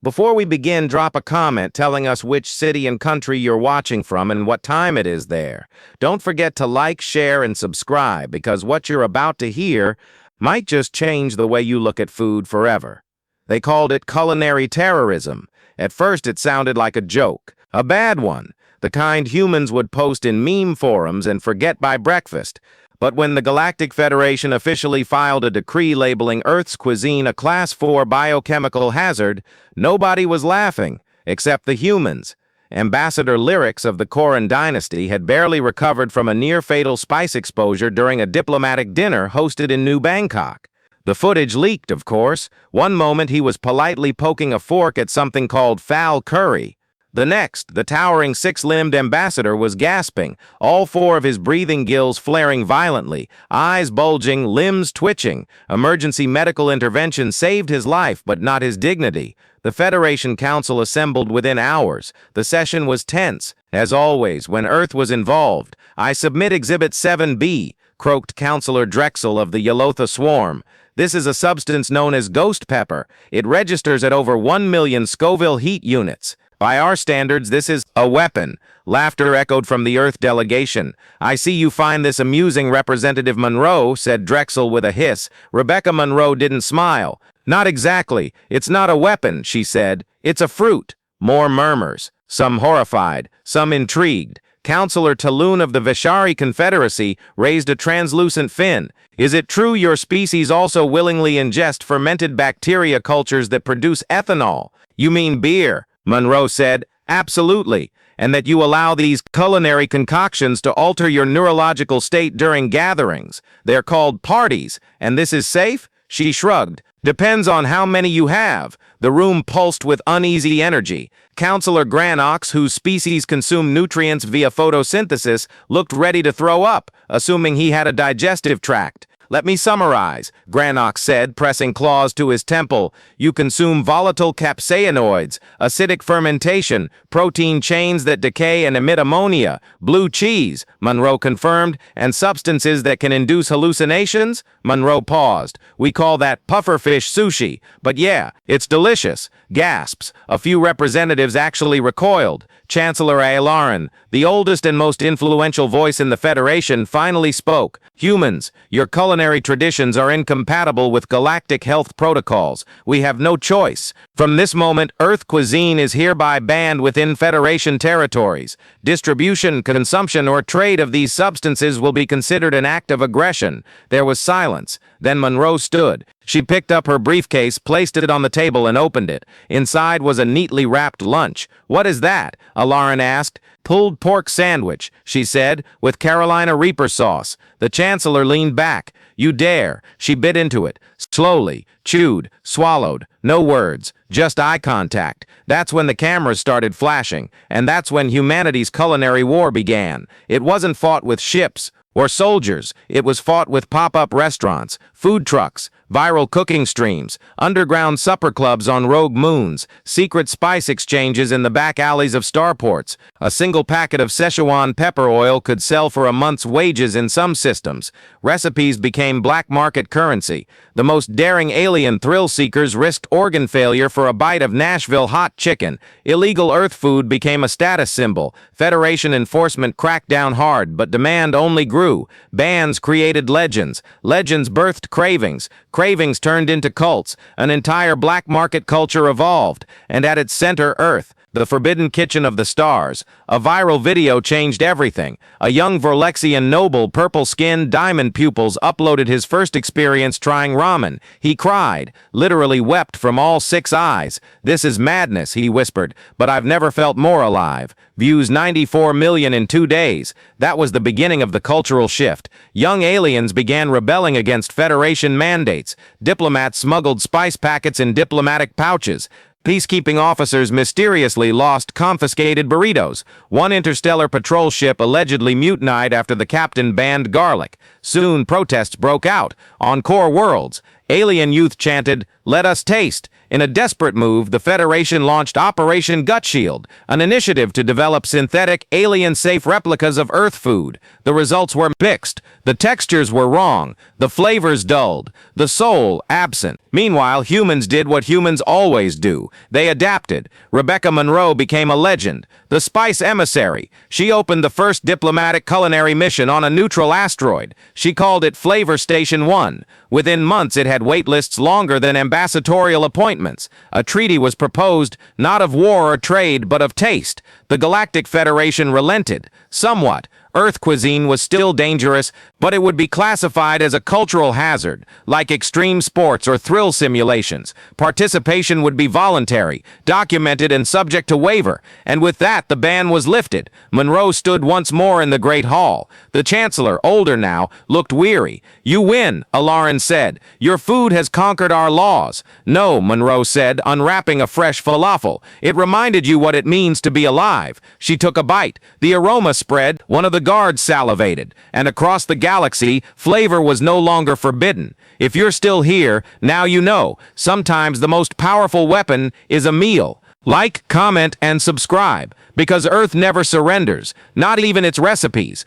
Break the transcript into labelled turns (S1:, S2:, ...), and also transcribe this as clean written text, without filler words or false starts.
S1: Before we begin, drop a comment telling us which city and country you're watching from and what time it is there. Don't forget to like, share, and subscribe because what you're about to hear might just change the way you look at food forever. They called it culinary terrorism. At first it sounded like a joke, a bad one, the kind humans would post in meme forums and forget by breakfast. But when the Galactic Federation officially filed a decree labeling Earth's cuisine a Class 4 biochemical hazard, nobody was laughing, except the humans. Ambassador Lyrics of the Terran dynasty had barely recovered from a near-fatal spice exposure during a diplomatic dinner hosted in New Bangkok. The footage leaked, of course. One moment he was politely poking a fork at something called foul curry. The next, the towering six-limbed ambassador was gasping, all four of his breathing gills flaring violently, eyes bulging, limbs twitching. Emergency medical intervention saved his life, but not his dignity. The Federation Council assembled within hours. The session was tense. As always, when Earth was involved, I submit Exhibit 7B, croaked Councillor Drexel of the Yalotha Swarm. This is a substance known as ghost pepper. It registers at over 1 million Scoville heat units. By our standards, this is a weapon. Laughter echoed from the Earth delegation. I see you find this amusing, Representative Monroe, said Drexel with a hiss. Rebecca Monroe didn't smile. Not exactly. It's not a weapon, she said. It's a fruit. More murmurs. Some horrified, some intrigued. Councillor Taloon of the Vishari Confederacy raised a translucent fin. Is it true your species also willingly ingest fermented bacteria cultures that produce ethanol? You mean beer? Monroe said, absolutely, and that you allow these culinary concoctions to alter your neurological state during gatherings. They're called parties, and this is safe? She shrugged. Depends on how many you have. The room pulsed with uneasy energy. Councillor Granox, whose species consume nutrients via photosynthesis, looked ready to throw up, assuming he had a digestive tract. Let me summarize, Granox said, pressing claws to his temple. You consume volatile capsaicinoids, acidic fermentation, protein chains that decay and emit ammonia, blue cheese, Monroe confirmed, and substances that can induce hallucinations? Monroe paused. We call that pufferfish sushi. But yeah, it's delicious. Gasps. A few representatives actually recoiled. Chancellor Ailaran, the oldest and most influential voice in the Federation, finally spoke. Humans, your culinary traditions are incompatible with galactic health protocols. We have no choice. From this moment, Earth cuisine is hereby banned within Federation territories. Distribution, consumption, or trade of these substances will be considered an act of aggression. There was silence. Then Monroe stood. She picked up her briefcase, placed it on the table, and opened it. Inside was a neatly wrapped lunch. What is that? Alarin asked. Pulled pork sandwich, she said, with Carolina Reaper sauce. The Chancellor leaned back. You dare. She bit into it. Slowly. Chewed. Swallowed. No words. Just eye contact. That's when the cameras started flashing. And that's when humanity's culinary war began. It wasn't fought with ships or soldiers. It was fought with pop-up restaurants, food trucks, viral cooking streams, underground supper clubs on rogue moons, secret spice exchanges in the back alleys of starports. A single packet of Szechuan pepper oil could sell for a month's wages in some systems. Recipes became black market currency. The most daring alien thrill seekers risked organ failure for a bite of Nashville hot chicken. Illegal Earth food became a status symbol. Federation enforcement cracked down hard, but demand only grew. Bans created legends. Legends birthed cravings. Cravings turned into cults. An entire black market culture evolved. And at its center, Earth, the forbidden kitchen of the stars. A viral video changed everything. A young Vorlexian noble, purple-skinned, diamond pupils, uploaded his first experience trying ramen. He cried, literally wept from all 6 eyes. This is madness, he whispered, but I've never felt more alive. Views 94 million in 2 days. That was the beginning of the cultural shift. Young aliens began rebelling against Federation mandates. Diplomats smuggled spice packets in diplomatic pouches. Peacekeeping officers mysteriously lost confiscated burritos. One interstellar patrol ship allegedly mutinied after the captain banned garlic. Soon, protests broke out. On core worlds, alien youth chanted, Let us taste. In a desperate move, the Federation launched Operation Gut Shield, an initiative to develop synthetic, alien-safe replicas of Earth food. The results were mixed. The textures were wrong, the flavors dulled, the soul absent. Meanwhile, humans did what humans always do. They adapted. Rebecca Monroe became a legend, the spice emissary. She opened the first diplomatic culinary mission on a neutral asteroid. She called it Flavor Station 1. Within months, it had wait lists longer than ambassadorial appointments. A treaty was proposed, not of war or trade, but of taste. The Galactic Federation relented, somewhat. Earth cuisine was still dangerous, but it would be classified as a cultural hazard, like extreme sports or thrill simulations. Participation would be voluntary, documented and subject to waiver, and with that the ban was lifted. Monroe stood once more in the Great Hall. The Chancellor, older now, looked weary. "You win," Alarin said. "Your food has conquered our laws." "No," Monroe said, unwrapping a fresh falafel. "It reminded you what it means to be alive." She took a bite. The aroma spread. One of the guards salivated, and across the galaxy, flavor was no longer forbidden. If you're still here, now you know. Sometimes the most powerful weapon is a meal. Like, comment, and subscribe, because Earth never surrenders, not even its recipes.